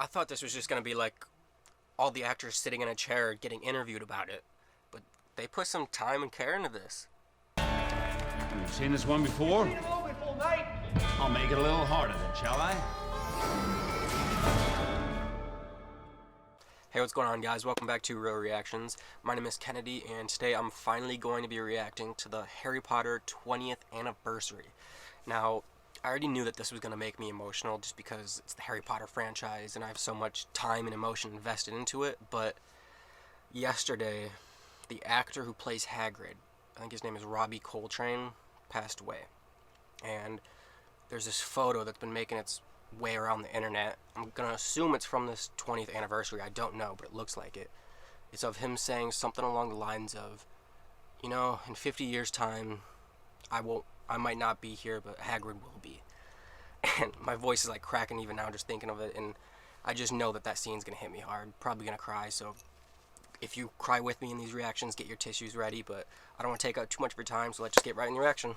I thought this was just gonna be like all the actors sitting in a chair getting interviewed about it, but they put some time and care into this. You've seen this one before? Seen it all before, mate. I'll make it a little harder then, shall I? Hey, what's going on, guys? Welcome back to Real Reactions. My name is Kennedy, and today I'm finally going to be reacting to the Harry Potter 20th anniversary. Now, I already knew that this was going to make me emotional just because it's the Harry Potter franchise and I have so much time and emotion invested into it, but yesterday, the actor who plays Hagrid, I think his name is Robbie Coltrane, passed away. And there's this photo that's been making its way around the internet. I'm gonna assume it's from this 20th anniversary. I don't know, but it looks like it. It's of him saying something along the lines of, you know, in 50 years time, I might not be here, but Hagrid will be. And my voice is like cracking even now just thinking of it, and I just know that scene's gonna hit me hard. Probably gonna cry, so if you cry with me in these reactions, get your tissues ready, but I don't want to take out too much of your time, so let's just get right in the reaction.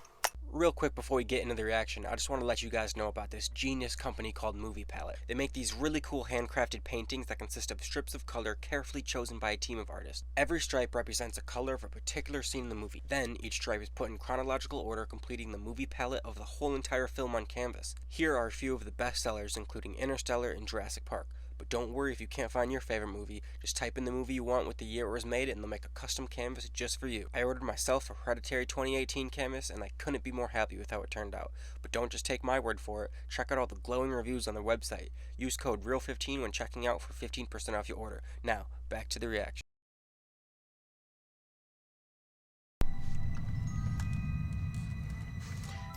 Real quick before we get into the reaction, I just want to let you guys know about this genius company called Movie Palette. They make these really cool handcrafted paintings that consist of strips of color carefully chosen by a team of artists. Every stripe represents a color of a particular scene in the movie. Then, each stripe is put in chronological order, completing the movie palette of the whole entire film on canvas. Here are a few of the best sellers, including Interstellar and Jurassic Park. But don't worry if you can't find your favorite movie, just type in the movie you want with the year it was made and they'll make a custom canvas just for you. I ordered myself a Hereditary 2018 canvas and I couldn't be more happy with how it turned out. But don't just take my word for it, check out all the glowing reviews on their website. Use code REAL15 when checking out for 15% off your order. Now, back to the reaction.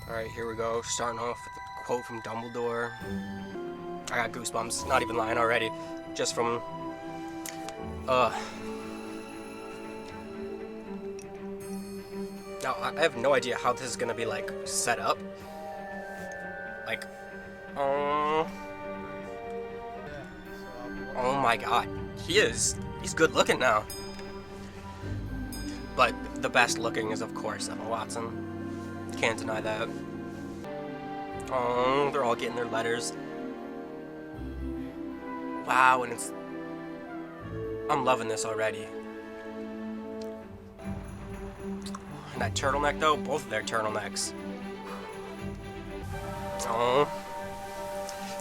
Alright, here we go, starting off with a quote from Dumbledore. I got goosebumps, not even lying already, just from, Now, I have no idea how this is gonna be, like, set up. Like, oh my god, he's good looking now. But the best looking is, of course, Emma Watson. Can't deny that. Oh, they're all getting their letters. Wow, and I'm loving this already. And that turtleneck though, both of their turtlenecks. Oh,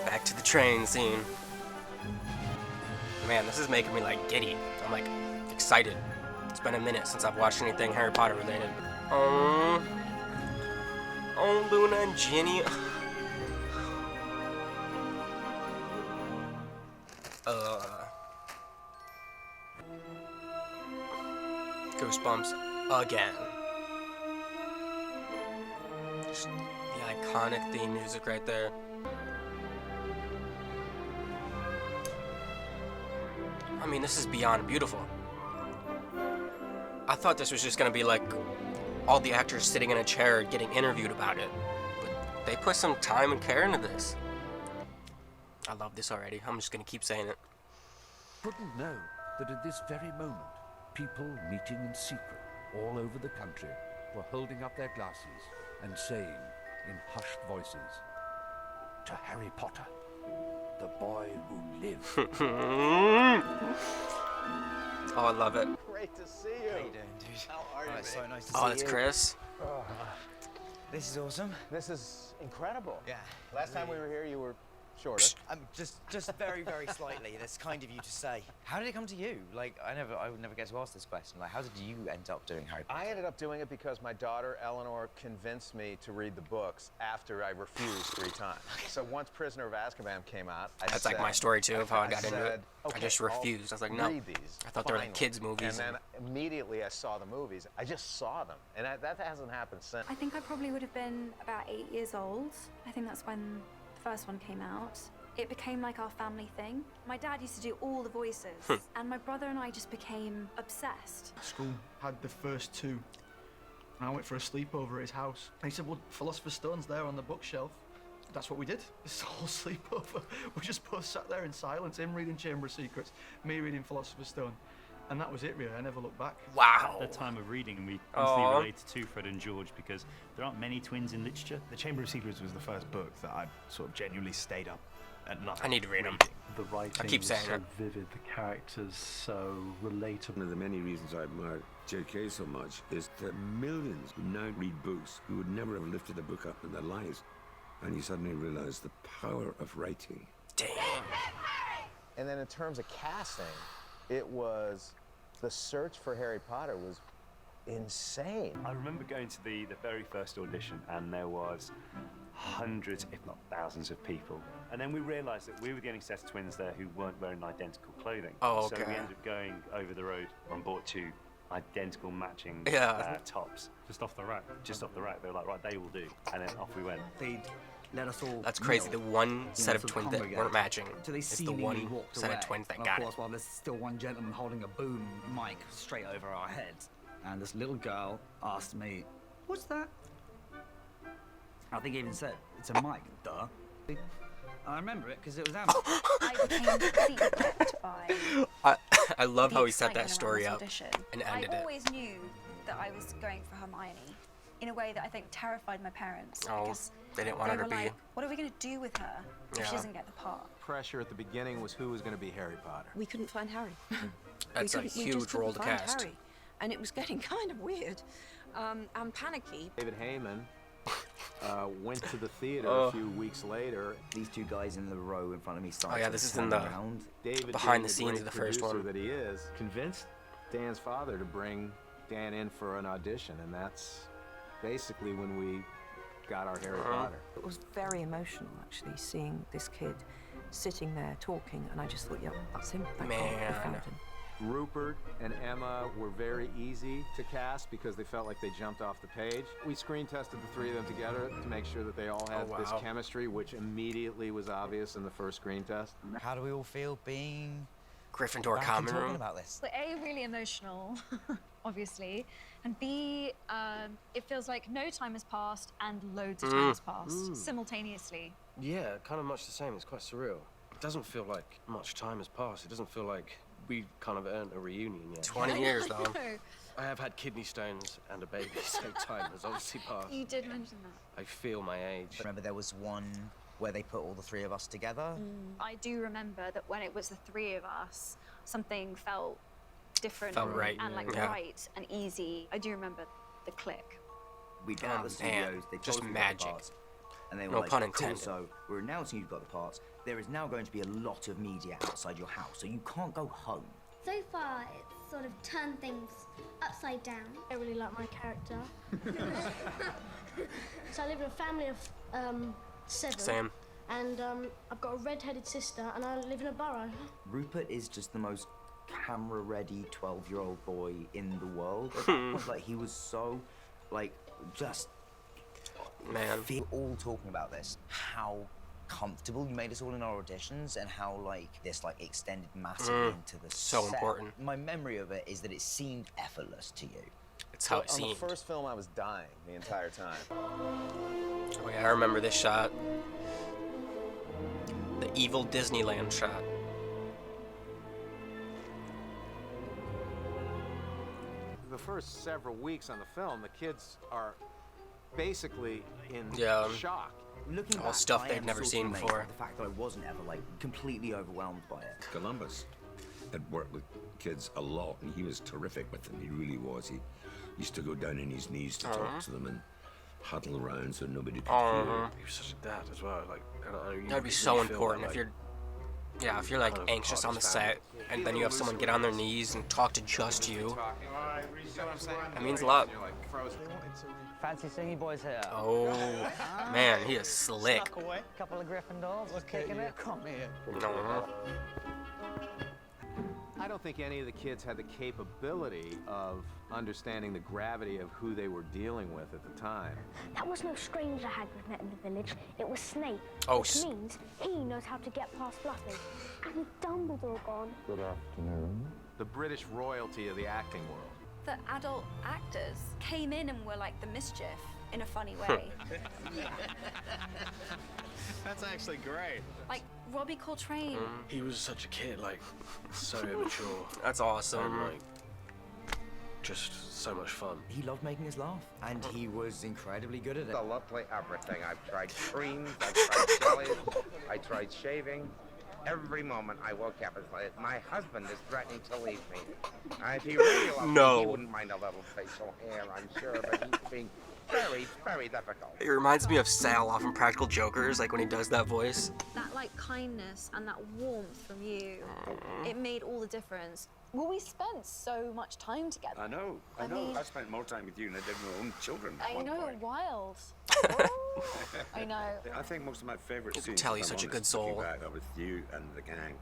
back to the train scene. Man, this is making me like giddy. I'm like excited. It's been a minute since I've watched anything Harry Potter related. Oh, Luna and Ginny. Goosebumps again. Just the iconic theme music right there. I mean, this is beyond beautiful. I thought this was just gonna be like all the actors sitting in a chair getting interviewed about it, but they put some time and care into this. I love this already. I'm just gonna keep saying it. Couldn't know that at this very moment, people meeting in secret all over the country were holding up their glasses and saying in hushed voices, "To Harry Potter, the boy who lived." Oh, I love it. Great to see you. How you doing, dude? How are you, It's so nice to see Oh, you. it's Chris. This is awesome. This is incredible. Yeah. Last time we were here, you were shorter. Just very, very slightly. That's kind of you to say. How did it come to you? Like, I would never get to ask this question. Like, how did you end up doing Harry Potter? I ended up doing it because my daughter, Eleanor, convinced me to read the books after I refused 3 times. So once Prisoner of Azkaban came out, That's like my story too of how I got into it. Okay, I just refused. I was like, no. read these, I thought they were like finally. kids' movies. And then immediately I saw the movies. I just saw them. And that hasn't happened since. I think I probably would have been about 8 years old. I think that's when the first one came out. It became like our family thing. My dad used to do all the voices, and my brother and I just became obsessed. School had the first 2, and I went for a sleepover at his house. And he said, well, Philosopher's Stone's there on the bookshelf. That's what we did. This whole sleepover. We just both sat there in silence, him reading Chamber of Secrets, me reading Philosopher's Stone. And that was it, really. I never looked back. Wow. At the time of reading, we instantly related to Fred and George because there aren't many twins in literature. The Chamber of Secrets was the first book that I sort of genuinely stayed up at night. I need to read them. The writing keep was saying so it. vivid, the characters so relatable. One of the many reasons I admire J.K. so much is that millions who now read books who would never have lifted a book up in their lives, and you suddenly realize the power of writing. Damn. And then in terms of casting, it was the search for Harry Potter was insane. I remember going to the very first audition, and there was hundreds, if not thousands, of people. And then we realised that we were the only set of twins there who weren't wearing identical clothing. Oh, So okay. we ended up going over the road and bought two identical matching tops. Just off the rack. Just off the rack. They were like, right, they will do. And then off we went. They'd let us all. That's crazy. The one set of twins that weren't matching So they is the seemingly one walked set away. of twins that And got of it. course, while there's still one gentleman holding a boom mic straight over our heads, and this little girl asked me, "What's that?" I think he even said, "It's a mic, duh." I remember it because it was Amber. I became completely wrecked by I love the how he set that excitement story around up this audition. and ended I it. always knew that I was going for Hermione in a way that I think terrified my parents. Oh, because they didn't want they her to were be. like, what are we going to do with her if she Yeah. doesn't get the part? Pressure at the beginning was who was going to be Harry Potter. We couldn't find Harry. That's a we just huge couldn't role to find cast. Harry. And it was getting kind of weird and panicky. David Heyman went to the theater Oh. a few weeks later. These two guys in the row in front of me started Oh yeah, this is in turning the around. David, behind being the scenes great of the first producer one. that he is, convinced Dan's father to bring Dan in for an audition, and that's basically when we got our Harry Potter. It was very emotional, actually, seeing this kid sitting there talking, and I just thought, yeah, that's him. Thank God we Man. found him. Rupert and Emma were very easy to cast because they felt like they jumped off the page. We screen tested the three of them together to make sure that they all had this wow. chemistry, which immediately was obvious in the first screen test. How do we all feel being Gryffindor back and common talking room. about this? But A, really emotional, obviously, and B, it feels like no time has passed and loads of time has passed simultaneously. Yeah, kind of much the same. It's quite surreal. It doesn't feel like much time has passed. It doesn't feel like we kind of earned a reunion yet. 20 years though. No, I have had kidney stones and a baby, so time has obviously passed. you did mention that. I feel my age. Remember there was one where they put all the three of us together? I do remember that when it was the three of us, something felt different Felt right, and like yeah. right and easy. I do remember the click. We got out of the studios, man, they just told us we got the magic. parts, and they were No like, pun cool, intended. so we're announcing you've got the parts. There is now going to be a lot of media outside your house, so you can't go home. So far, it's sort of turned things upside down. I really like my character. So I live in a family of 7. Same. And I've got a red-headed sister, and I live in a burrow. Rupert is just the most camera-ready 12-year-old boy in the world. At that point, like, he was so, like, just... Man. We're all talking about this. How comfortable you made us all in our auditions, and how, like, this, like, extended massively into the So set. important. My memory of it is that it seemed effortless to you. It's how it On seemed. the first film, I was dying the entire time. Oh yeah, I remember this shot. The evil Disneyland shot. The first several weeks on the film, the kids are basically in Yeah. shock. Looking All back, stuff I they've am never sort of seen amazed before. at the fact that I wasn't ever, like, completely overwhelmed by it. Columbus had worked with kids a lot, and he was terrific with them. He really was. He used to go down on his knees to talk to them and huddle around so nobody could hear. He was such a dad as well. Like, I don't know, you That'd be really so feel important that, if you're, yeah, if you're like kind of anxious part on the of his set, family. and then you have someone get on their knees and talk to just you. That means a lot. Fancy seeing you boys here. Oh, man, he is slick. Couple of Gryffindors, just kicking it. Come here. No. I don't think any of the kids had the capability of understanding the gravity of who they were dealing with at the time. That was no stranger Hagrid met in the village. It was Snape. Oh, which means he knows how to get past Fluffy. And with Dumbledore gone, The British royalty of the acting world. The adult actors came in and were like the mischief in a funny way. That's actually great. Like Robbie Coltrane. He was such a kid, like, so immature. That's awesome. And, like, just so much fun. He loved making us laugh, and he was incredibly good at it. I love like everything. I've tried creams, I've tried jellies, I tried shaving. Every moment I woke up, it's like my husband is threatening to leave me. If he really loved me, No. he wouldn't mind a little facial hair, I'm sure, but he's being very, very difficult. It reminds me of Sal off in Practical Jokers, like when he does that voice. That like kindness and that warmth from you, it made all the difference. Well, we spent so much time together. I know. I mean- I spent more time with you than I did with my own children. at I one know, point. wild. I know. I think most of my favourite You can scenes. tell if he's I'm such a honest, good looking soul. back, are with you and the gang.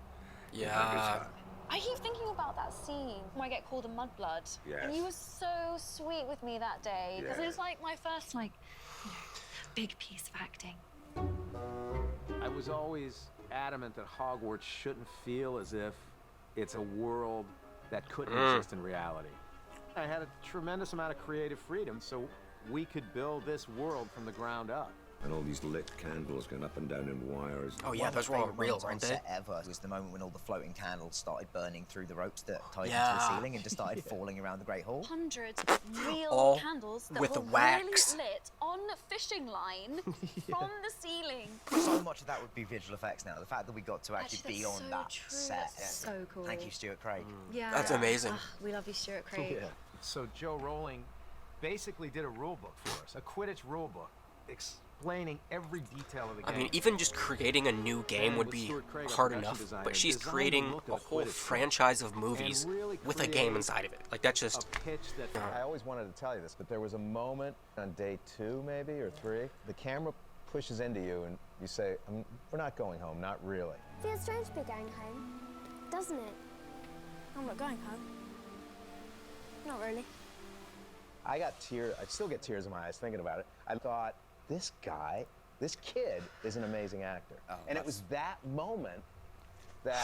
Yeah. I keep thinking about that scene where I get called a mudblood. Yes. And you were so sweet with me that day. Because it was like my first, like, big piece of acting. I was always adamant that Hogwarts shouldn't feel as if it's a world that couldn't exist in reality. I had a tremendous amount of creative freedom, so we could build this world from the ground up. And all these lit candles going up and down in wires. Oh yeah, those were all real, weren't they? Ever was the moment when all the floating candles started burning through the ropes that tied into Yeah. the ceiling and just started falling around the Great Hall. Hundreds of real All candles that with were wax. really lit on a fishing line from the ceiling. So much of that would be visual effects now. The fact that we got to actually be that's on so that true. set. That's so cool. Thank you, Stuart Craig. Yeah. That's amazing. Ugh, we love you, Stuart Craig. So Joe Rowling basically did a rule book for us, a Quidditch rule book, explaining every detail of the game. I mean, even just creating a new game And would with be Stuart Craig, our hard production enough, designer, but she's designed the creating look a of whole Quidditch franchise of movies and really with a game create inside of it. Like, that's just... a pitch that I always wanted to tell you this, but there was a moment on day 2, maybe, or 3, the camera pushes into you and you say, we're not going home, not really. Feels strange to be going home, doesn't it? I'm not going home. Not really. I got tears, I still get tears in my eyes thinking about it. I thought, this guy, this kid is an amazing actor. And it was that moment that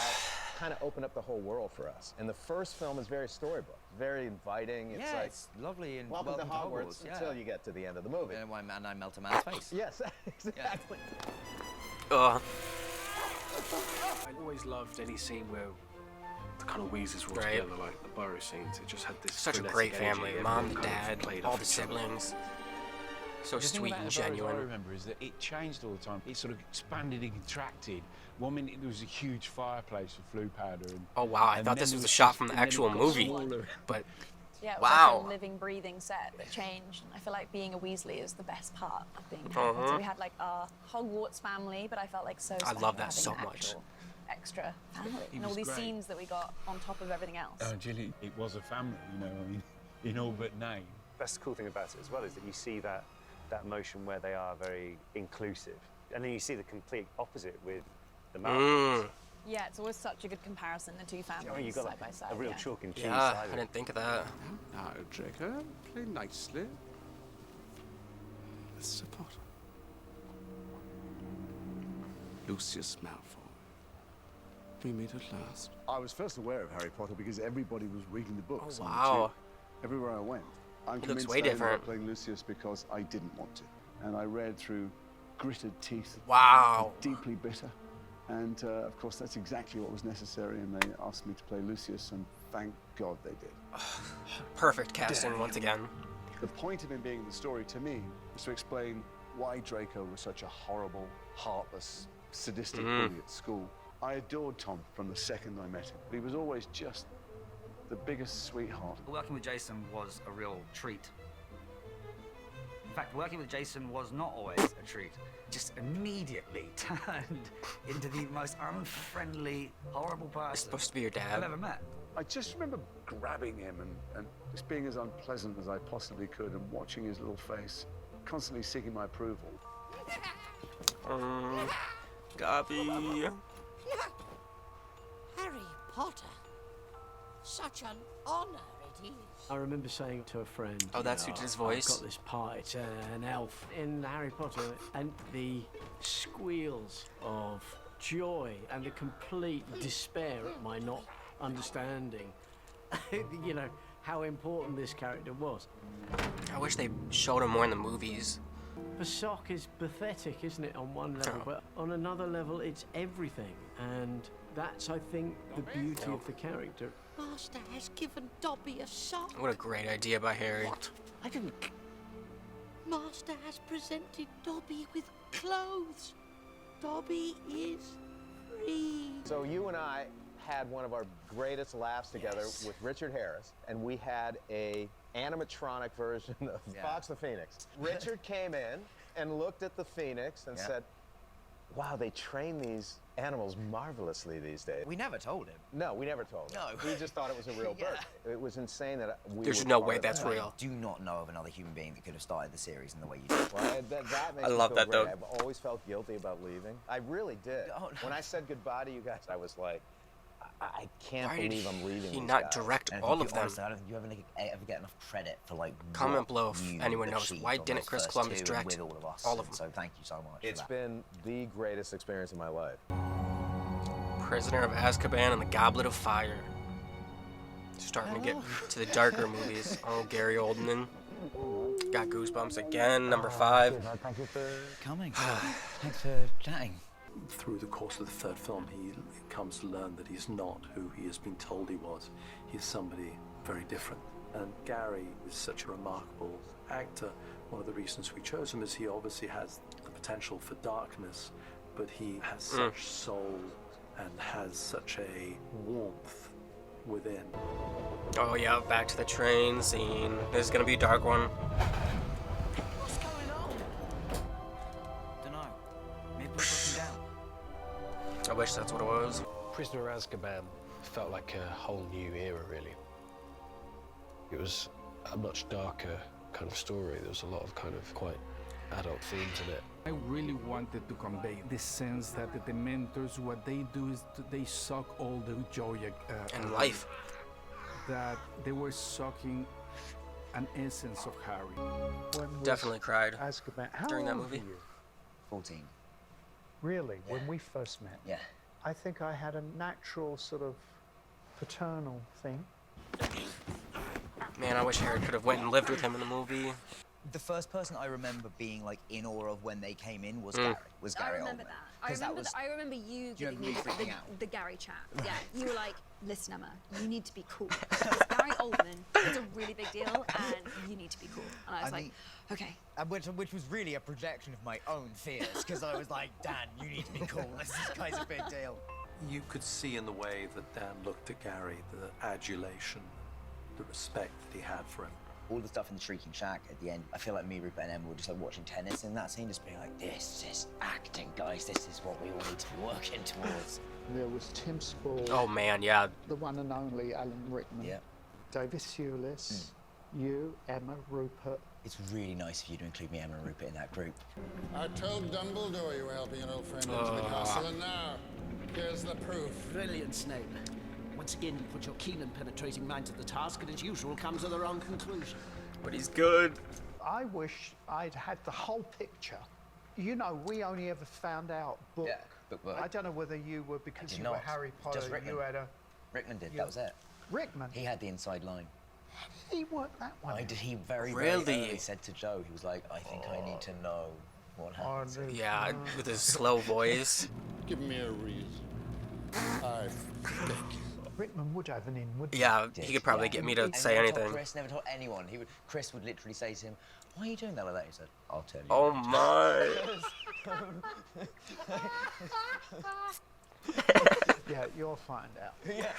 kind of opened up the whole world for us. And the first film is very storybook, very inviting. It's like, it's lovely and welcome to Hogwarts until you get to the end of the movie. And when I melt a man's face. Yes, exactly. Ugh. I always loved any scene where the kind of Weasleys were all Right. together, like the Burrow scenes. It just had this Such a frenetic great energy. family. Everyone Mom, kind of dad, played all off the each other. siblings. So The thing sweet about and the Burrows I genuine. remember is that it changed all the time. It sort of expanded and contracted. One minute there was a huge fireplace for flue powder. And, Oh wow, I and thought then this there was a was shot just- from the and then it actual got movie. smaller. But Yeah, it was wow. like a living, breathing set that changed. I feel like being a Weasley is the best part of being Uh-huh. Harry. So we had like our Hogwarts family, but I felt like so I special love that having so an much. actual extra family He and all was these great. scenes that we got on top of everything else. Gilly, it was a family, you know, I mean, in all but name. That's the cool thing about it as well, is that you see that motion where they are very inclusive. And then you see the complete opposite with the Malfoys. Yeah, it's always such a good comparison, the two families I mean, you've got side like by side. a real yeah. chalk and cheese Yeah, side I of it. didn't think of that. Now, Draco, play nicely. Mr. Potter. Lucius Malfoy. We meet at last. I was first aware of Harry Potter because everybody was reading the books. Oh, on the wow. tube. Everywhere I went. I'm He looks convinced way I ended different. up playing Lucius because I didn't want to. And I read through gritted teeth. Wow. Deeply bitter. And of course, that's exactly what was necessary. And they asked me to play Lucius, and thank God they did. Perfect casting once again. The point of him being in the story to me was to explain why Draco was such a horrible, heartless, sadistic bully at school. I adored Tom from the second I met him. He was always just the biggest sweetheart. Working with Jason was a real treat. In fact, working with Jason was not always a treat. Just immediately turned into the most unfriendly, horrible person Supposed to be your I've dad. ever met. I just remember grabbing him and just being as unpleasant as I possibly could and watching his little face, constantly seeking my approval. Gabby. Harry Potter. Such an honor it is. I remember saying to a friend, Oh, you that's know, who did his I've voice? got this part, it's an elf in Harry Potter, and the squeals of joy and the complete despair at my not understanding, you know, how important this character was. I wish they showed him more in the movies. Pasok is pathetic, isn't it, on one level, but on another level, it's everything, and that's, I think, the beauty of the character. Master has given Dobby a sock. What a great idea by Harry. I didn't. Master has presented Dobby with clothes. Dobby is Harry. So you and I had one of our greatest laughs together with Richard Harris, and we had a animatronic version of Fox the Phoenix. Richard came in and looked at the Phoenix and said, wow, they train these animals marvelously these days. We never told him. No, we never told him. No. We just thought it was a real bird. It was insane that we There's were no part way of that's that. real. I do not know of another human being that could have started the series in the way you did. Well, that makes I me love feel that, great. though. I've always felt guilty about leaving. I really did. Oh, no. When I said goodbye to you guys, I was like, I can't Why did believe I'm leaving he these not guys. direct And all to of be them? honest, I don't think you ever get enough credit for like. Comment what below if you anyone knows, achieved why on didn't those Chris first Columbus two direct with all of us? all of them? So thank you so much. It's for that. been the greatest experience of my life. Prisoner of Azkaban and the Goblet of Fire. Starting to get to the darker movies. Oh, Gary Oldman. Got goosebumps again. Number 5. Thank you for coming. Thanks for chatting. Through the course of the third film, he comes to learn that he's not who he has been told he was. He's somebody very different. And Gary is such a remarkable actor. One of the reasons we chose him is he obviously has the potential for darkness, but he has such soul and has such a warmth within. Oh yeah, back to the train scene. This is gonna be a dark one. What's going on? Dunno. Maybe we're broken down. I wish that's what it was. Prisoner of Azkaban felt like a whole new era, really. It was a much darker kind of story. There was a lot of kind of quite adult themes in it. I really wanted to convey the sense that the Dementors, what they do is they suck all the joy and life. That they were sucking an essence of Harry. Definitely cried Azkaban. How during that old movie. were you? 14. Really? When we first met? Yeah. I think I had a natural sort of paternal thing. Man, I wish Harry could have went and lived with him in the movie. The first person I remember being like in awe of when they came in was Gary. Was I Gary remember Oldman. that. 'Cause that was- I remember you Do you giving remember me me freaking out? the Gary chat. Yeah, you were like, listen, Emma, you need to be cool. Because Gary Oldman is a really big deal, and you need to be cool. And I was like, okay. Which was really a projection of my own fears, because I was like, Dan, you need to be cool. This guy's a big deal. You could see in the way that Dan looked at Gary the adulation, the respect that he had for him. All the stuff in the Shrieking Shack at the end, I feel like me, Rupert, and Emma were just like watching tennis in that scene, just being like, this is acting, guys. This is what we all need to be working towards. There was Tim Spall. Oh man, yeah. The one and only Alan Rickman. Yeah. David Thewlis. You, Emma, Rupert. It's really nice of you to include me, Emma, and Rupert in that group. I told Dumbledore you were helping an old friend into the castle, and now, here's the proof. Brilliant, Snape. Once again, you put your keen and penetrating mind to the task, and as usual, come to the wrong conclusion. But he's good. I wish I'd had the whole picture. You know, we only ever found out book. Yeah, book. I don't know whether you were, because did you not. were Harry Potter, Just Rickman. you had a... Rickman did, you- that was it. Rickman? He had the inside line. He worked that one. I did. He very Really? early said to Joe, he was like, I think I need to know what happened. Yeah, with his slow voice. Give me a reason. I think. Rickman would have an in, wouldn't he? Yeah, he could probably get me to And say never told anything. Chris never told anyone. Chris would literally say to him, why are you doing that like that? He said, I'll tell you. Oh my. Yeah, you'll find out. Yes,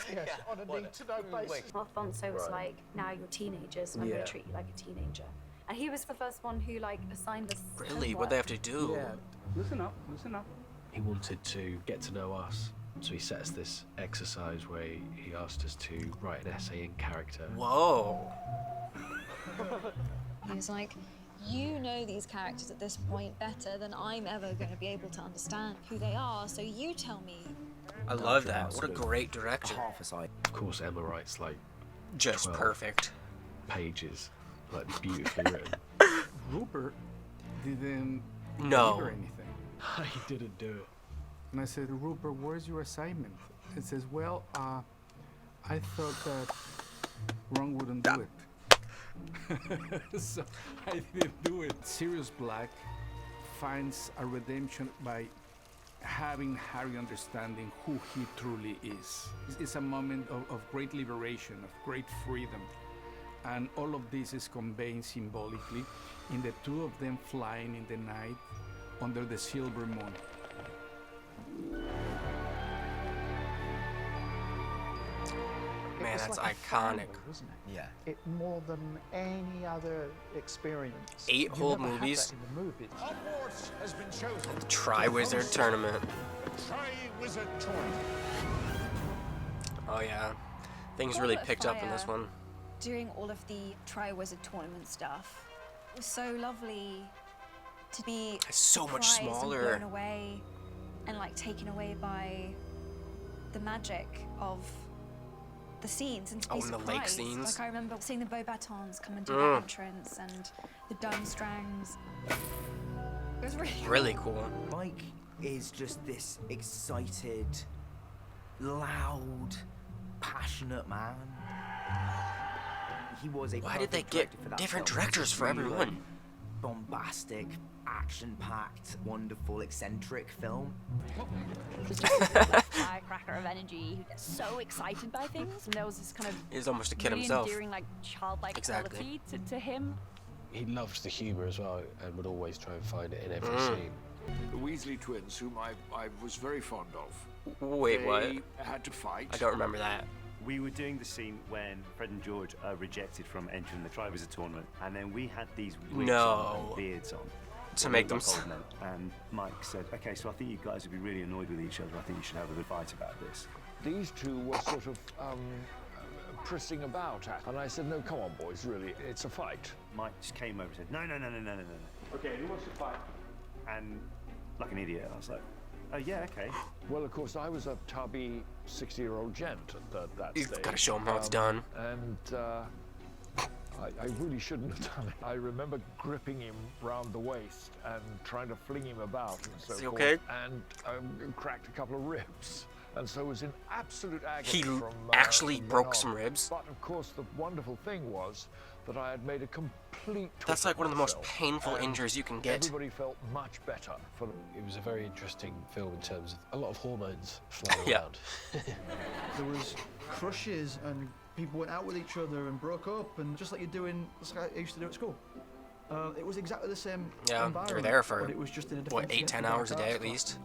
on a need-to-know basis. Alfonso was like, now you're teenagers, and I'm going to treat you like a teenager. And he was the first one who like assigned us Really? homework. What'd they have to do? Yeah, listen up, listen up. He wanted to get to know us, so he set us this exercise where he asked us to write an essay in character. Whoa. He was like, you know these characters at this point better than I'm ever going to be able to understand who they are, so you tell me. I love that. What a great direction. Half a side. Of course, Emma writes like Just 12 perfect. pages, like beautifully written. Rupert didn't No. deliver anything. He didn't do it. And I said, Rupert, where's your assignment? It says, well, I thought that Ron wouldn't do it. So I didn't do it. Sirius Black finds a redemption by having Harry understanding who he truly is. It's a moment of great liberation, of great freedom. And all of this is conveyed symbolically in the two of them flying in the night under the silver moon. man, it's that's like a iconic. family, isn't it? Yeah. It more than any other experience. 8 You whole never have movies. that in the movies. Hogwarts has been chosen. The Tri-Wizard Tournament. Tri-Wizard Tournament. Oh yeah, things Goblet really of picked up in this Fire, one. Doing all of the Tri-Wizard tournament stuff, it was so lovely to be It's so much surprised and smaller. blown away and like taken away by the magic of the scenes and to be Oh, and the lake surprised. scenes. Like I remember seeing the Beauxbatons come and do Mm. their entrance and the Durmstrangs. It was really Really cool. Mike is just this excited, loud, passionate man. He was a Why did they perfect get director for that different film. It's directors a for really, everyone? like, bombastic, action-packed, wonderful, eccentric film. He's just a firecracker of energy who gets so excited by things, and there was this kind of He's almost a kid really himself. endearing, like childlike Exactly. quality to him. He loved the humour as well and would always try and find it in every Mm. scene. The Weasley twins, whom I was very fond of. Wait, what? They had to fight. I don't remember that. We were doing the scene when Fred and George are rejected from entering the Tri-Wizard Tournament, and then we had these wigs No. on and beards on. To Well, make they them look old men. And Mike said, okay, so I think you guys would be really annoyed with each other. I think you should have a good fight about this. These two were sort of pressing about, and I said, no, come on, boys, really, it's a fight. Mike just came over and said, no, no, no, no, no, no, no. Okay, who wants to fight? And like an idiot, I was like, oh, yeah, okay. Well, of course, I was a tubby 60-year-old gent at that You've stage. gotta show 'em how it's done. And I really shouldn't have done it. I remember gripping him round the waist and trying to fling him about and so Is he forth. okay? And cracked a couple of ribs. And so was in absolute agony He from actually from then broke on. some ribs? But of course, the wonderful thing was that I had made a complete That's twist like one of the most myself, painful and injuries you can get. Everybody felt much better. It was a very interesting film in terms of a lot of hormones flying Yeah. around. There was crushes and people went out with each other and broke up, and just like you're doing, just like I used to do at school. It was exactly the same Yeah, environment. you're there for, but it was just in a what, different 8-10 hours a day at least?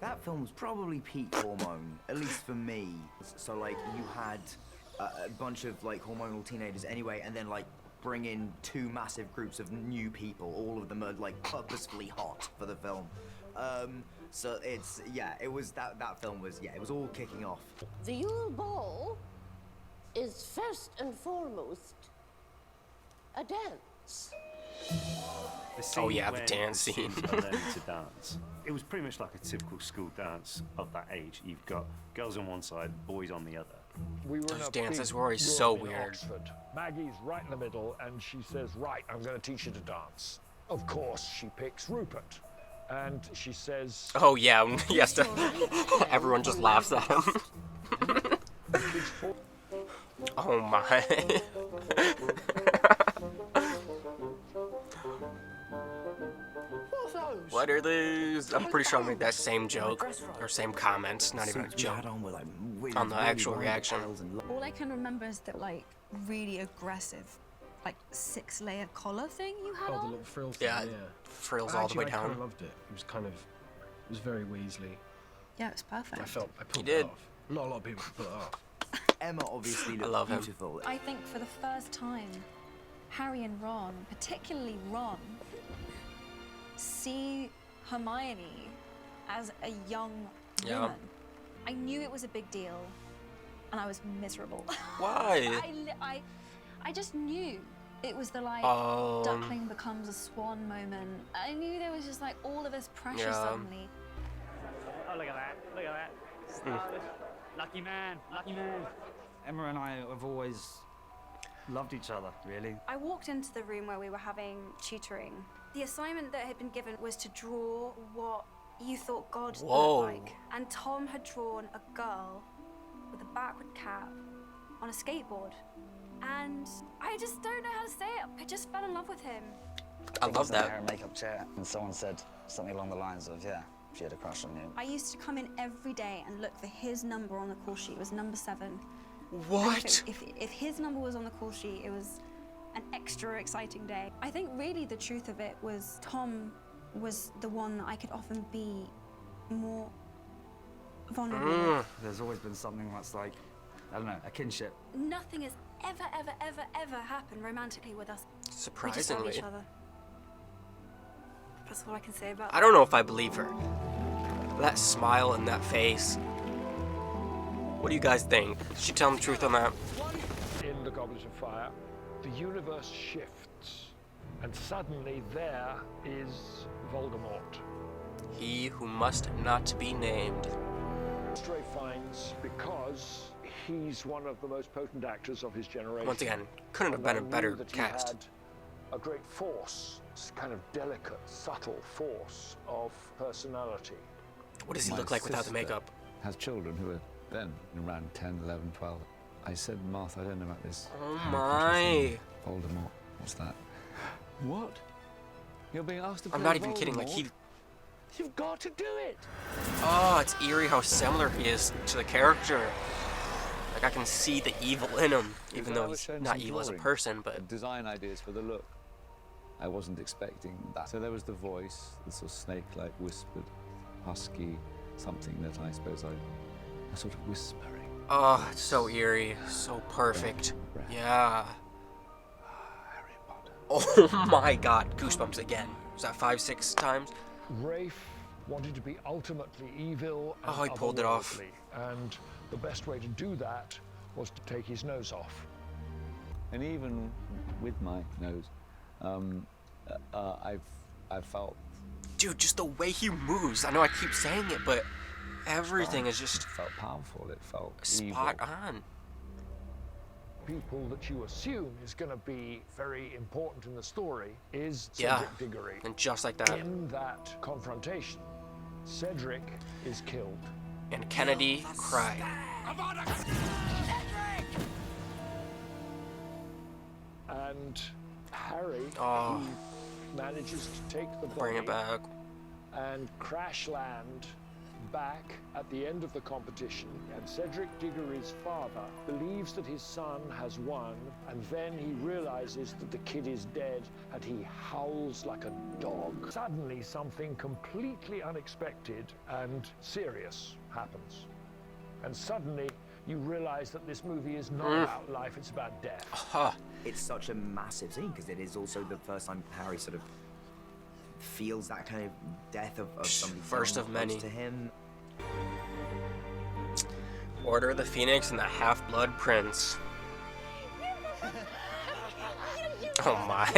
That film's probably peak hormone, at least for me. So like you had a bunch of like hormonal teenagers anyway, and then like bring in 2 massive groups of new people. All of them are like purposefully hot for the film. So it's it was that film was it was all kicking off. The Yule Ball is first and foremost a dance. The scene Oh, yeah, the when dance the scene. kids are learning to dance. It was pretty much like a typical school dance of that age. You've got girls on one side, boys on the other. We were Those in a dances big were always so room in weird. Oxford. Maggie's right in the middle, and she says, right, I'm going to teach you to dance. Of course, she picks Rupert. And she says... Oh yeah, yes. Everyone just laughs at him. Oh my. What are these? I'm pretty sure I made that same joke or same comment, not even a joke, on the actual reaction. All I can remember is that like really aggressive, like 6-layer collar thing you had Oh, the on. little frill thing, Yeah, yeah. frills all the way Actually, I kind down. of loved it. It was very Weasley. Yeah, it was perfect. I pulled did. it off. Not a lot of people could pull it off. Emma obviously I looked love him. beautiful. I think for the first time, Harry and Ron, particularly Ron, see Hermione as a young Yeah. woman. I knew it was a big deal, and I was miserable. Why? I just knew it was the like duckling becomes a swan moment. I knew there was just like all of this pressure Yeah. suddenly. Oh, look at that. Look at that. Stylish. Lucky man. Lucky man. Emma and I have always loved each other, really. I walked into the room where we were having tutoring. The assignment that had been given was to draw what you thought God Whoa. looked like. And Tom had drawn a girl with a backward cap on a skateboard. And I just don't know how to say it. I just fell in love with him. I love was in the that. hair and makeup chair, and someone said something along the lines of, yeah, she had a crush on you. I used to come in every day and look for his number on the call sheet. It was number 7. What? If his number was on the call sheet, it was an extra exciting day. I think really the truth of it was Tom was the one that I could often be more vulnerable. There's always been something that's like, I don't know, a kinship. Nothing has ever happened romantically with us. We just love Surprisingly. each other. That's all I can say about I don't know if I believe her. That smile and that face. What do you guys think? Is she telling the truth on that? In the Goblet of Fire, the universe shifts, and suddenly there is Voldemort. He who must not be named. Stray finds because he's one of the most potent actors of his generation. Once again, couldn't have been a And I better knew that he cast. had a great force, kind of delicate, subtle force of personality. What does he look like without the makeup? Has children who are then around 10, 11, 12. I said, Martha, I don't know about this. Oh Harry my. Potter thing. Voldemort. What's that? What? You're being asked to play I'm not even kidding. Like Voldemort? You've got to do it. Oh, it's eerie how similar he is to the character. Like I can see the evil in him, even though he's not evil as a person. But design ideas for the look. I wasn't expecting that. So there was the voice, the sort of snake-like, whispered, husky, something that I suppose I sort of whispering. oh, it's so eerie, so perfect. Yeah. Oh my God, goosebumps again. Was that 5, 6 times? Rafe wanted to be ultimately evil and Oh, he pulled it off. otherworldly, and the best way to do that was to take his nose off. And even with my nose, I've felt. Dude, just the way he moves. I know I keep saying it, but everything is just felt powerful. It felt spot evil. on. People that you assume is going to be very important in the story is Yeah, Cedric Diggory. and just like that. In that confrontation, Cedric is killed. And Kennedy cried. And Harry Oh. he manages to take the body Bring it back. and crash land back at the end of the competition. And Cedric Diggory's father believes that his son has won, and then he realizes that the kid is dead, and he howls like a dog. Suddenly, something completely unexpected and serious happens. And suddenly, you realize that this movie is not about life, it's about death. It's such a massive scene because it is also the first time Harry sort of feels that kind of death of somebody First down of many. close to him. Order of the Phoenix and the Half-Blood Prince. Oh my.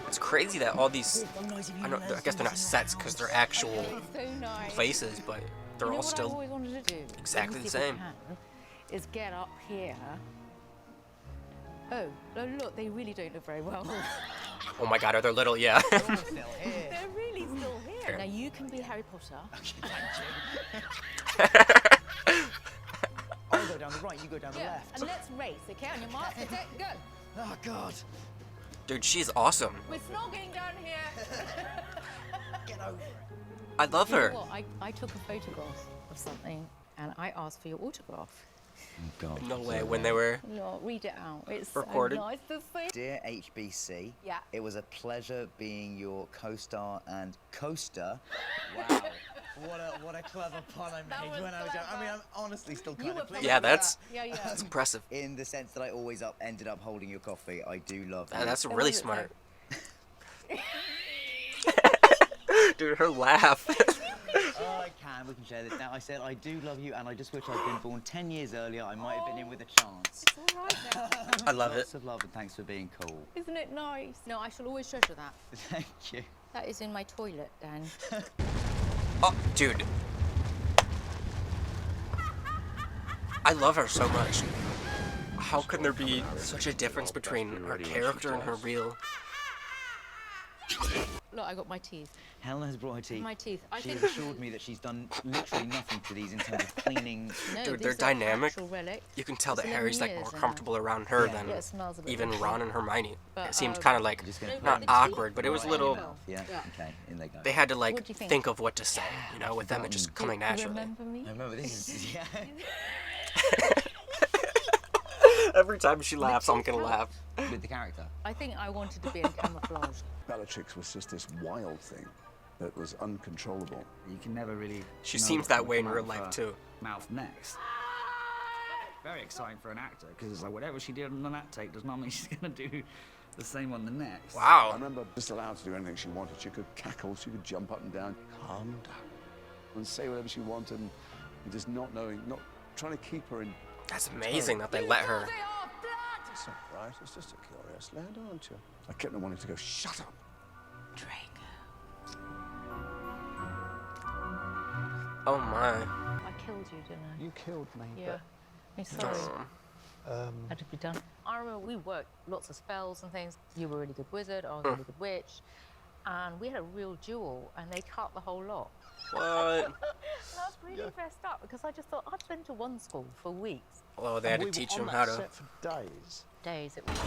It's crazy that all these, I guess they're not sets because they're actual places, but they're all What I've still always wanted to do, exactly let the me see if I same. can, is get up here. Oh, no, look, they really don't look very well. Oh my God, are they little? Yeah. They're really still here. Now you can be Harry Potter. I'll go down the right, you go down the left. And let's race, okay? On your mark, set, go. Oh, God. Dude, she's awesome. We're snogging down here. Get over it. I love her. You know what? I took a photograph of something and I asked for your autograph. God. No way, when they were Look, read it out. It's recorded. so nice to see. Dear HBC, Yeah. it was a pleasure being your co-star and coaster. Wow. What a clever pun I made when I was young. I mean, I'm honestly still kind of pleased. Yeah, with that's that. that's impressive. In the sense that I always ended up holding your coffee. I do love you. That's really smart. Dude, her laugh. Oh, I can. We can share this now. I said I do love you, and I just wish I'd been born 10 years earlier. I might have been in with a chance. It's all right now. I love it. Lots of love, and thanks for being cool. Isn't it nice? No, I shall always treasure that. Thank you. That is in my toilet, Dan. Oh, dude. I love her so much. How can there be such a difference between her character and her real? Look, I got my teeth. Helen has brought her teeth. My teeth. I She think- has assured me that she's done literally nothing to these in terms of cleaning. No, Dude, these they're are dynamic. actual relic. You can tell It's that 11 Harry's like years more now. comfortable around her Yeah. than Yeah, it smells a bit even fishy. Ron and Hermione. But, It seemed kind of like not awkward, but it was a little. Yeah. Okay. In they go. They had to like What do you think? think of what to say, you know, with them it just coming You naturally. remember me? I remember this. Is, yeah. Every time she laughs, I'm gonna laugh. With the character. I think I wanted to be in camouflage. Bellatrix was just this wild thing that was uncontrollable. You can never really. She know seems what's that gonna way in come real out of life her. too. mouth next. Very exciting for an actor, because it's like whatever she did on that take does not mean she's going to do the same on the next. Wow. I remember just allowed to do anything she wanted. She could cackle, she could jump up and down, calm down, and say whatever she wanted, and just not knowing, not trying to keep her in. That's amazing that they let her. It's all right, it's just a curious lad, aren't you? I kept on wanting to go, shut up. Oh my. I killed you, didn't I? You killed me. Yeah. I'm sorry. Oh. Had to be done. I remember we worked lots of spells and things. You were a really good wizard, I was a really good witch. And we had a real duel, and they cut the whole lot. What? I was really messed up because I just thought I'd been to one school for weeks. Oh, they had to teach him how to. Set for days. Days. It was.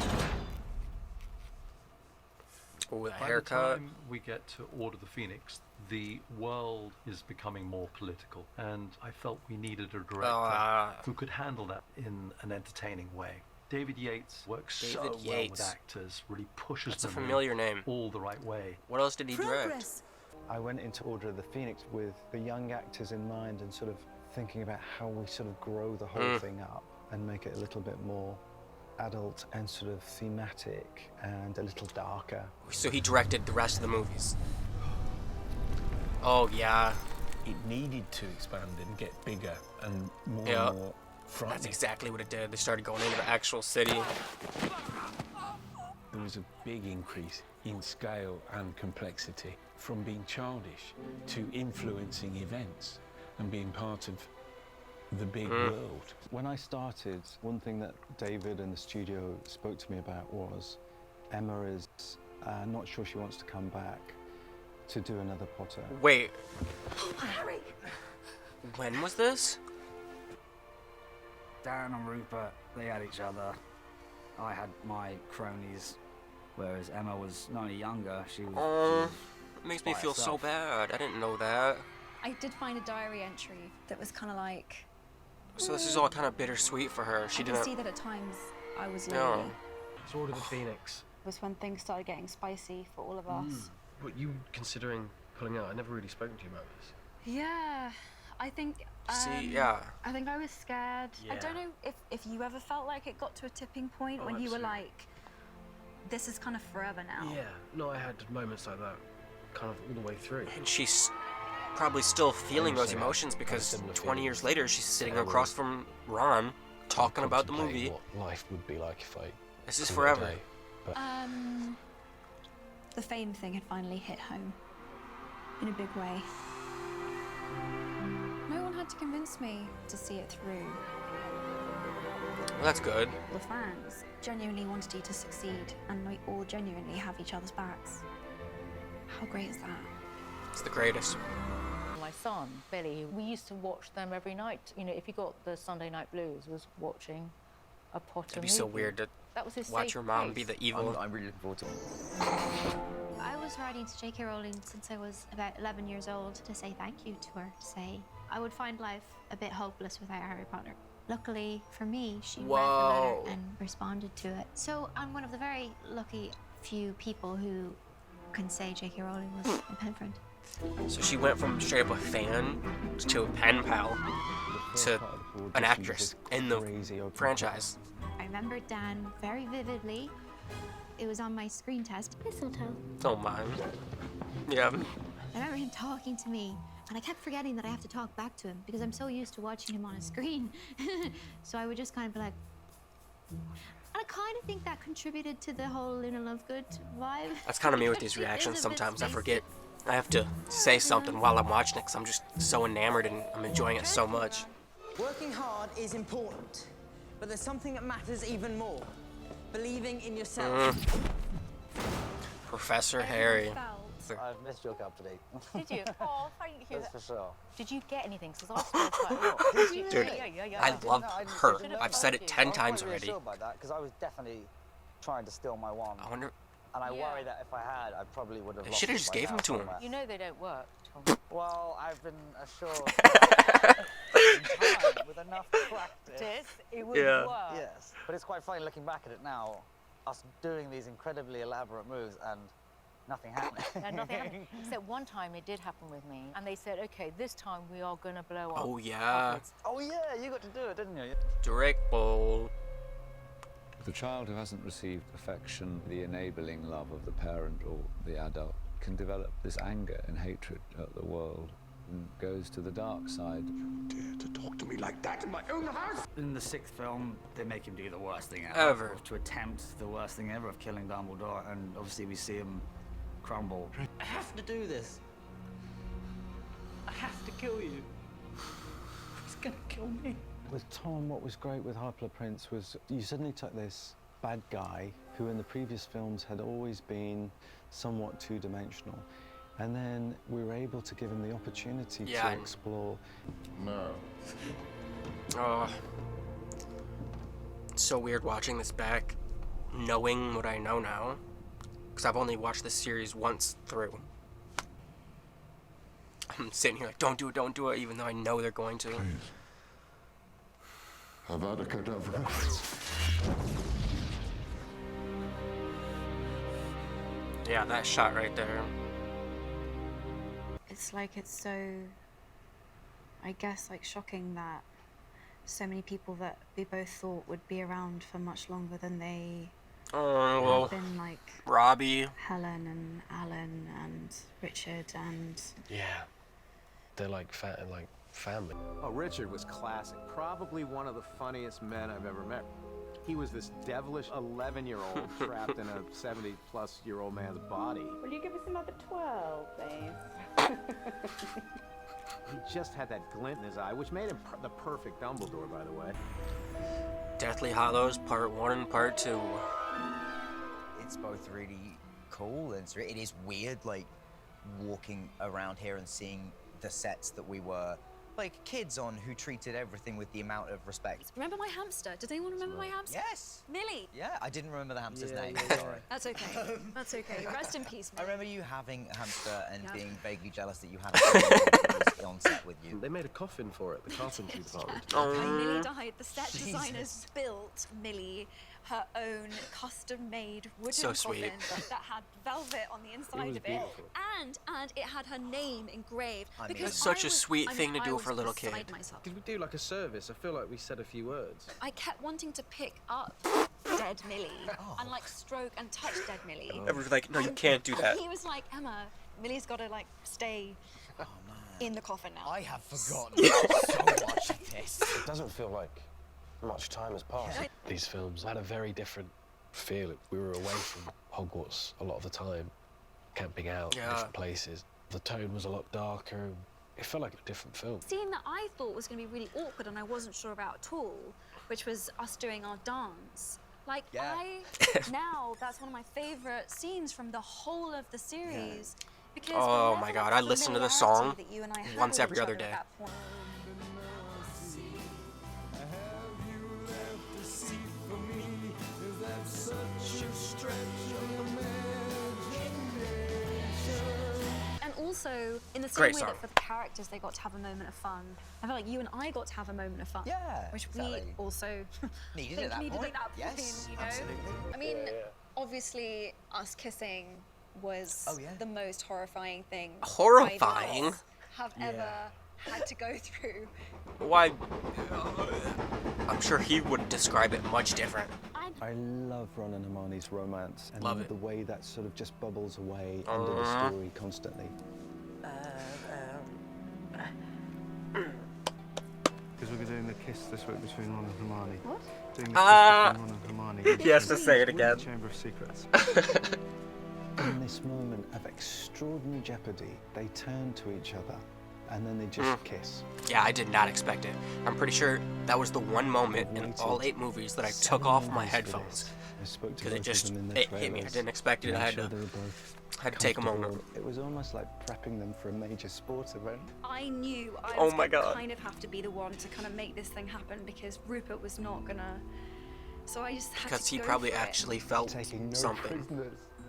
Oh, the By haircut. the time we get to Order the Phoenix, the world is becoming more political, and I felt we needed a director who could handle that in an entertaining way. David Yates works so well with actors, really pushes That's a them familiar in name. all the right way. What else did he direct? I went into Order of the Phoenix with the young actors in mind and sort of thinking about how we sort of grow the whole thing up and make it a little bit more adult and sort of thematic and a little darker. So he directed the rest of the movies. Oh yeah. It needed to expand and get bigger and more Yeah. and more frightening. That's exactly what it did. They started going into the actual city. There was a big increase in scale and complexity, from being childish to influencing events and being part of the big world. When I started, one thing that David and the studio spoke to me about was Emma is not sure she wants to come back to do another Potter. Wait, Harry! when was this? Darren and Rupert, they had each other. I had my cronies, whereas Emma was not only younger, she was. Oh, it makes me by feel so herself. bad. I didn't know that. I did find a diary entry that was kind of like. So this is all kind of bittersweet for her. She I can didn't. see that at times I was No. lonely. It's Order of the Phoenix. It was when things started getting spicy for all of us. But you considering pulling out? I never really spoken to you about this. Yeah, I think. See, yeah. I think I was scared. I Yeah. don't know if you ever felt like it got to a tipping point Oh, when you were absolutely. like, this is kind of forever now. Yeah. No, I had moments like that, kind of all the way through. And she's probably still feeling those emotions because 20 years later she's sitting across from Ron talking about the movie. What life would be like if I. This is called it a forever. day. But The fame thing had finally hit home in a big way. No one had to convince me to see it through. Well, that's good. The fans genuinely wanted you to succeed, and we all genuinely have each other's backs. How great is that? It's the greatest. My son, Billy, we used to watch them every night. You know, if you got the Sunday night blues, was watching a Potter It'd be movie. so weird to That was his watch safe your mom place. be the evil. I'm really looking forward to it. I was writing to J.K. Rowling since I was about 11 years old to say thank you to her, to say I would find life a bit hopeless without Harry Potter. Luckily for me, she read the Whoa. letter and responded to it. So I'm one of the very lucky few people who can say J.K. Rowling was a pen friend. So she went from straight up a fan to a pen pal to an actress in the franchise. I remember Dan very vividly. It was on my screen test. Mistletoe. Oh my. Yeah. I remember him talking to me, and I kept forgetting that I have to talk back to him because I'm so used to watching him on a screen. So I would just kind of be like, and I kind of think that contributed to the whole Luna Lovegood vibe. That's kind of me with these reactions. Sometimes I forget. I have to say something while I'm watching it because I'm just so enamored and I'm enjoying it so much. Working hard is important, but there's something that matters even more. Believing in yourself. Professor Harry. I've missed your company. Did you? Oh, thank you. That's for sure. Did you get anything? Because I scored quite a lot. Did you? Dude, Yeah. I love her. I've said it 10 I'm times quite already. reassured by that because I was definitely trying to steal my wand. I wonder. And I worry that if I had, I probably would have. They lost should have it just by gave now him to him. somewhere. You know they don't work, Tom. Well, I've been assured in time with enough practice. It would Yeah. work. Yes, but it's quite funny looking back at it now, us doing these incredibly elaborate moves and nothing happened. No, nothing happened. Except one time it did happen with me, and they said, okay, this time we are gonna blow up. Oh, yeah. upwards. Oh yeah, you got to do it, didn't you? Direct ball. The child who hasn't received affection, the enabling love of the parent or the adult, can develop this anger and hatred at the world and goes to the dark side. You dare to talk to me like that in my own house? In the 6th film, they make him do the worst thing Ever. To attempt the worst thing ever of killing Dumbledore, and obviously we see him crumble. I have to do this. I have to kill you. He's gonna kill me. With Tom, what was great with Half-Blood Prince was you suddenly took this bad guy who in the previous films had always been somewhat two-dimensional, and then we were able to give him the opportunity to explore. No. Oh. It's so weird watching this back, knowing what I know now, because I've only watched this series once through. I'm sitting here like, don't do it, even though I know they're going to. Please. Avada Kedavra. Yeah, that shot right there. It's like it's so, I guess, like shocking that so many people that we both thought would be around for much longer than they well, have been, like Robbie, Helen and Alan and Richard and Yeah. They're like family. Oh, Richard was classic. Probably one of the funniest men I've ever met. He was this devilish 11-year-old trapped in a 70-plus-year-old man's body. Will you give us another 12, please? He just had that glint in his eye, which made him the perfect Dumbledore, by the way. Deathly Hallows Part 1 and Part 2. It's both really cool and it is weird, like walking around here and seeing the sets that we were like kids on, who treated everything with the amount of respect. Remember my hamster? Does anyone remember my hamster? Yes. Millie. Yeah, I didn't remember the hamster's name. yeah. Sorry. That's okay. That's okay. Rest in peace, I Millie. remember you having a hamster and Yeah. being vaguely jealous that you had a on set with you. They made a coffin for it, the carpentry department. When Millie died, the set designers built Millie her own custom-made wooden So sweet. coffin that had velvet on the inside was of it, beautiful. and it had her name engraved. Because That's such I a was- sweet I mean, thing to I do was for a little kid. beside myself. Did we do like a service? I feel like we said a few words. I kept wanting to pick up dead Millie and like stroke and touch dead Millie. Everyone's like, no, you can't do that. He was like, Emma, Millie's got to like stay in the coffin now. I have forgotten so much of this. It doesn't feel like much time has passed. These films had a very different feel. We were away from Hogwarts a lot of the time, camping out in different places. The tone was a lot darker. It felt like a different film. Scene that I thought was going to be really awkward and I wasn't sure about at all, which was us doing our dance. Like, now, that's one of my favourite scenes from the whole of the series. Because Oh the my level God, of I listen to the song familiarity that you and I had once with every each other other at day. that point. And also, in the same Great way song. that for the characters they got to have a moment of fun, I feel like you and I got to have a moment of fun. Yeah, which exactly. we also Needed think at that needed point. at that Yes, point, you know? absolutely. I mean, obviously, us kissing was the most horrifying thing Horrifying? either of us have ever had to go through. Why? I'm sure he would describe it much different. I love Ron and Hermione's romance and Love it. the way that sort of just bubbles away under the story constantly. Because we're doing the kiss this week between Ron and Hermione. What? Doing the kiss between Ron and Hermione. He has to say it again. Chamber of Secrets. In this moment of extraordinary jeopardy, they turn to each other and then they just kiss. Yeah, I did not expect it. I'm pretty sure that was the one moment in all 8 movies that I took off my headphones. Because it just hit me. I didn't expect it. I had to take a moment. It was almost like prepping them for a major sports event. I knew I Oh was my gonna God. kind of have to be the one to kind of make this thing happen because Rupert was not gonna. So I just had Because to he go probably for it. actually felt something.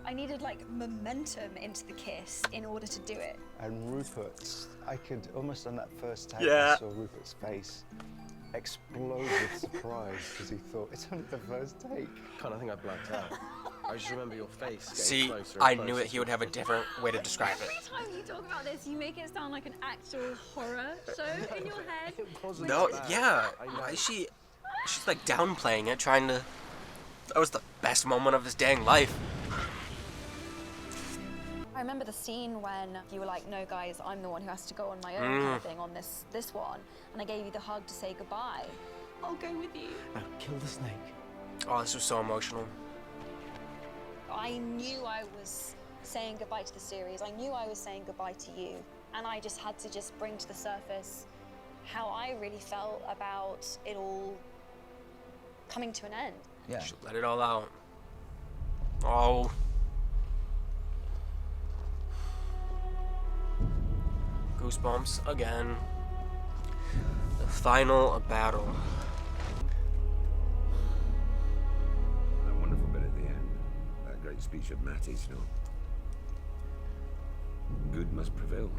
I needed like momentum into the kiss in order to do it. And Rupert's, I could almost on that first take, Yeah. I saw Rupert's face explode with surprise because he thought it's only the first take. God, I think I blacked out. I just remember your face getting See, closer and I closer knew that he would have a different way to describe it. Every time you talk about this, you make it sound like an actual horror show in your head. No, yeah. Why is she? She's like downplaying it, trying to. That was the best moment of his dang life. I remember the scene when you were like, "No, guys, I'm the one who has to go on my own," kind of thing on this one, and I gave you the hug to say goodbye. I'll go with you. Now, kill the snake. Oh, this was so emotional. I knew I was saying goodbye to the series. I knew I was saying goodbye to you, and I just had to just bring to the surface how I really felt about it all coming to an end. Yeah. Just let it all out. Oh. Goosebumps again. The final battle. That wonderful bit at the end. That great speech of Matty's, you know. Good must prevail.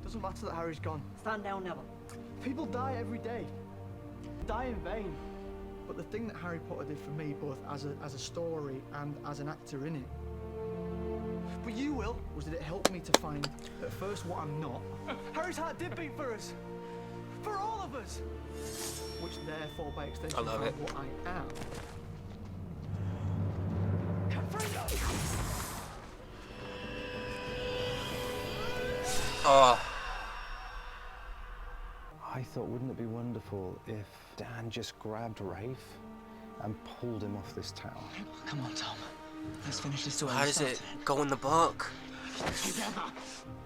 Doesn't matter that Harry's gone. Stand down, Neville. People die every day. Die in vain. But the thing that Harry Potter did for me, both as a story and as an actor in it, but you, Will, was that it helped me to find, at first, what I'm not. Harry's heart did beat for us. For all of us. Which therefore, by extension, I love it. what I am. Oh. I thought, wouldn't it be wonderful if Dan just grabbed Rafe and pulled him off this tower? Come on, Tom. Let's finish this. So how does it go in the book?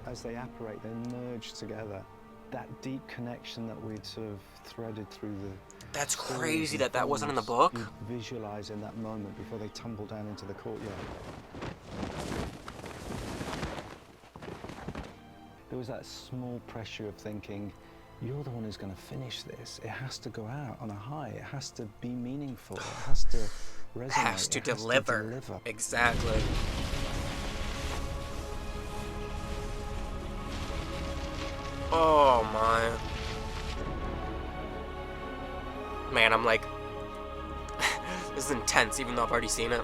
As they apparate, they merge together. That deep connection that we'd sort of threaded through the... That's crazy that that wasn't in the book. You visualize in that moment before they tumble down into the courtyard. There was that small pressure of thinking, you're the one who's going to finish this. It has to go out on a high. It has to be meaningful. It has to resonate. Has to deliver. Exactly. Oh my. Man, I'm like, this is intense even though I've already seen it.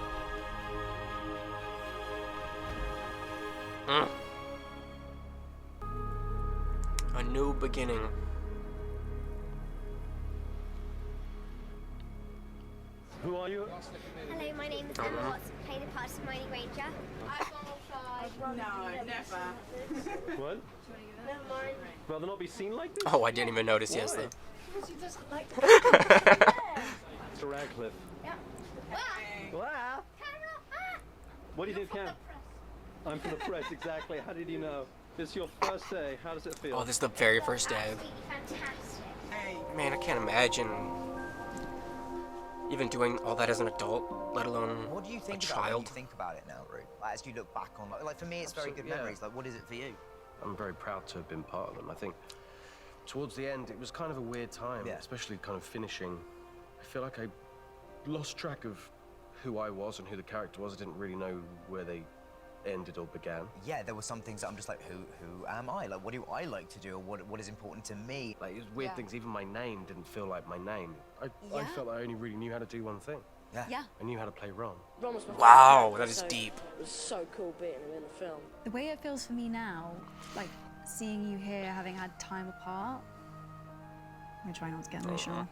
A new beginning. Who are you? Hello, my name is Emma Watson. Play the part of Hermione Granger. No, never. What? Never mind. Rather not be seen like this? Oh, I didn't even notice yesterday. Because she doesn't like Mr. Radcliffe. Yeah. Wow. What do you do, Cam? I'm from the press, exactly. How did you know? This is your first day. How does it feel? Oh, this is the very first day. Fantastic. Man, I can't imagine even doing all that as an adult, let alone What do you think a about child. when you think about it now, Ruth? Like, as you look back on, like for me, it's very good memories. Like, what is it for you? I'm very proud to have been part of them. I think towards the end, it was kind of a weird time, especially kind of finishing. I feel like I lost track of who I was and who the character was. I didn't really know where they ended or began. Yeah, there were some things that I'm just like, who am I? Like, what do I like to do, or what is important to me? Like, it was weird things. Even my name didn't feel like my name. I felt I only really knew how to do one thing. Yeah. I knew how to play Ron. Ron was my Wow, favourite that is character, deep. so It was so cool being him in the film. The way it feels for me now, like seeing you here having had time apart, I'm gonna try not to get emotional.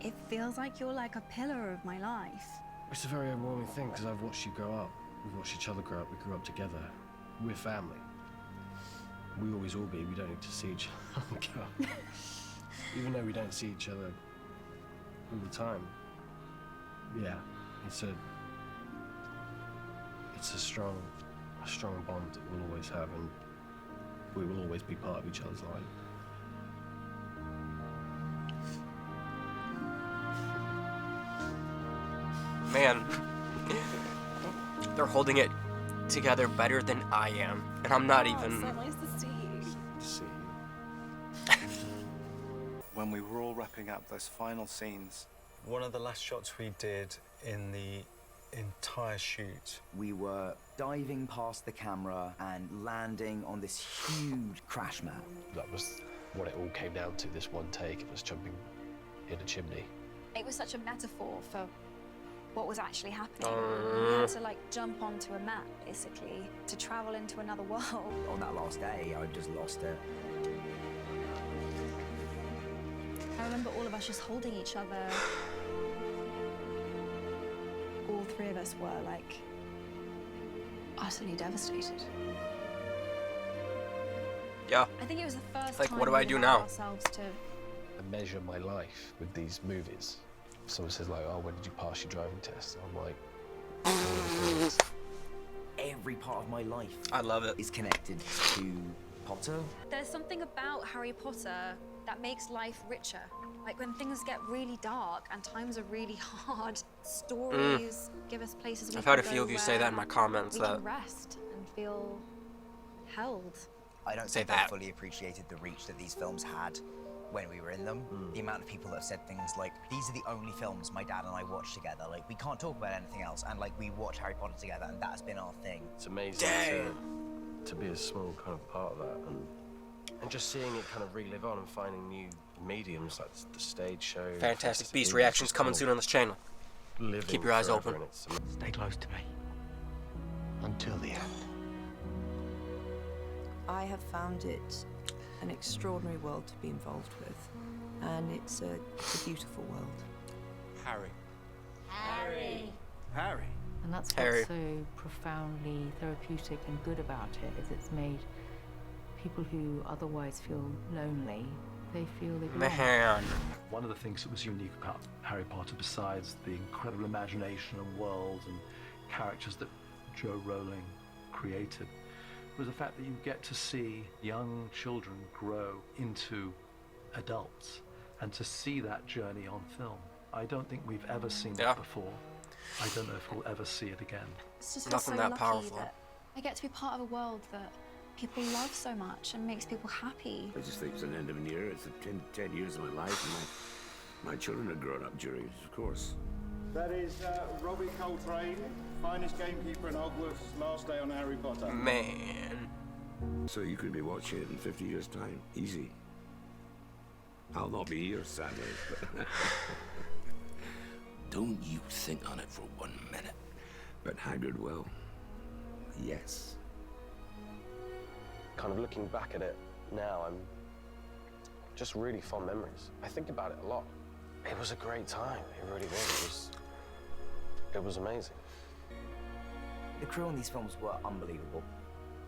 It feels like you're like a pillar of my life. It's a very overwhelming thing because I've watched you grow up. We've watched each other grow up. We grew up together. We're family. We always will be. We don't need to see each other. Oh, God. Even though we don't see each other all the time. Yeah, it's a strong bond that we'll always have, and we will always be part of each other's life. Man, they're holding it together better than I am, and I'm not even. So nice to see you. See When we were all wrapping up those final scenes, One of the last shots we did in the entire shoot, We were diving past the camera and landing on this huge crash mat. That was what it all came down to, this one take. It was jumping in a chimney. It was such a metaphor for what was actually happening. We had to like jump onto a map basically to travel into another world. On that last day, I just lost it. I remember all of us just holding each other. All three of us were like utterly devastated. Yeah. I think it was the first like, time what do I we do allowed now? ourselves to I measure my life with these movies. If someone says like, oh, when did you pass your driving test? I'm like, Every part of my life I love it. is connected to Potter. There's something about Harry Potter that makes life richer. Like when things get really dark and times are really hard, stories give us places we I've can had a few go of you say that in my where comments we that can rest and feel held. I don't Say think that. I fully appreciated the reach that these films had when we were in them. The amount of people that have said things like, these are the only films my dad and I watch together. Like, we can't talk about anything else. And like, we watch Harry Potter together and that's been our thing. it's amazing to be a small kind of part of that, and just seeing it kind of relive on and finding new mediums like the stage show. Fantastic festivals, Beast reactions just coming kind soon of on this channel. living Keep your eyes forever, open. and it's Stay close to me. Until the end. I have found it an extraordinary world to be involved with, and it's a beautiful world. Harry. Harry. And that's Harry. what's so profoundly therapeutic and good about it, is it's made people who otherwise feel lonely, they feel they belong. Man. One of the things that was unique about Harry Potter, besides the incredible imagination and world and characters that Joe Rowling created, was the fact that you get to see young children grow into adults and to see that journey on film. I don't think we've ever seen it before. I don't know if we'll ever see it again. It's just Nothing so that lucky powerful. that I get to be part of a world that people love so much and makes people happy. I just think it's an end of an era. It's 10 years of my life, and my children have grown up during it, of course. That is Robbie Coltrane, finest gamekeeper in Hogwarts, last day on Harry Potter. Man. So you could be watching it in 50 years' time. Easy. I'll not be here, sadly. But don't you think on it for 1 minute. But Hagrid will. Yes. kind of looking back at it now, I'm just really fond memories. I think about it a lot. It was a great time. It really was. It was amazing. The crew on these films were unbelievable.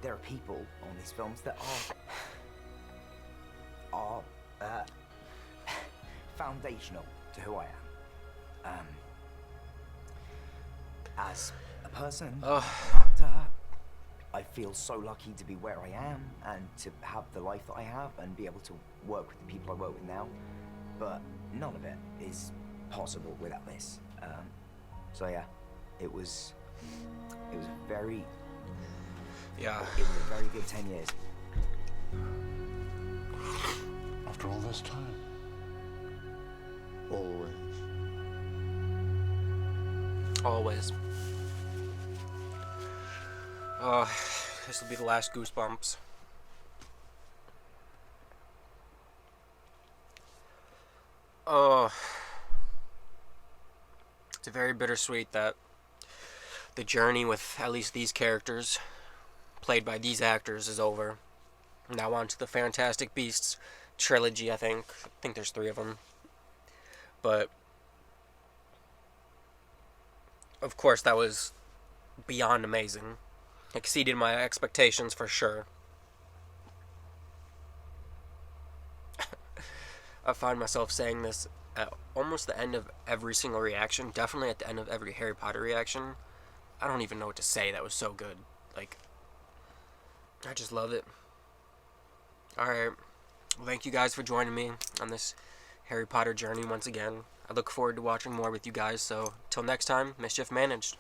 There are people on these films that are foundational to who I am. As a person, an actor, I feel so lucky to be where I am and to have the life that I have and be able to work with the people I work with now. But none of it is possible without this. So yeah, it was very. Yeah. It was a very good 10 years. After all this time. Always. Always. This will be the last Goosebumps. It's very bittersweet that the journey with at least these characters, played by these actors, is over. Now on to the Fantastic Beasts trilogy, I think. I think there's 3 of them. But of course, that was beyond amazing. Exceeded my expectations for sure. I find myself saying this at almost the end of every single reaction. Definitely at the end of every Harry Potter reaction. I don't even know what to say. That was so good. Like, I just love it. Alright. Well, thank you guys for joining me on this Harry Potter journey once again. I look forward to watching more with you guys. So, till next time, mischief managed.